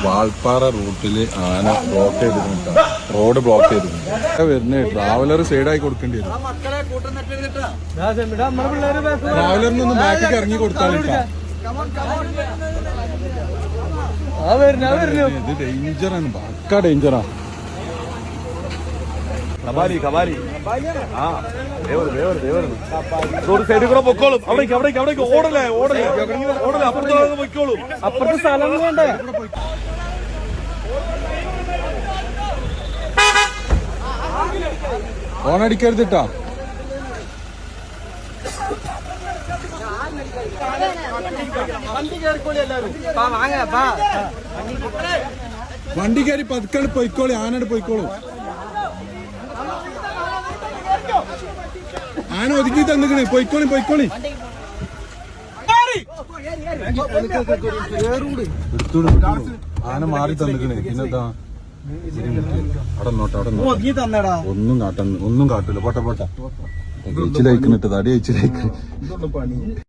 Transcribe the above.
വാൾപ്പാറ റൂട്ടില് ആന ബ്ലോക്ക് ചെയ്തിരുന്നു. Road block ചെയ്തിരുന്നു. വരുന്നേ ട്രാവലർ സൈഡായി കൊടുക്കേണ്ടി വരും. ട്രാവലറിനൊന്നും ബാക്കിൽ ഇറങ്ങി കൊടുത്താലിട്ടാ. ഇത് ഡേഞ്ചറാണ്, പക്ക ഡേഞ്ചറാ. സൈഡിൽ കൂടെ പൊക്കോളും. അവിടേക്ക് ഓടലേ അപ്പുറത്ത് പൊയ്ക്കോളും. അപ്പുറത്തെ സ്ഥലം വേണ്ടേ? ഓണടിക്കരുതിട്ടാ. വണ്ടി കയറി പതുക്കാണ് പൊയ്ക്കോളി. ആനട് പൊയ്ക്കോളൂ. ആന ഒതുക്കി തന്നിക്കണേ. പൊയ്ക്കോളി. ആന മാറി തന്നിക്കണേ. പിന്നെന്താ ഒന്നും കാട്ടില്ല. പോട്ടെ കഴിച്ചിലയക്കണിട്ട് തടി കഴിച്ചിലേക്ക്.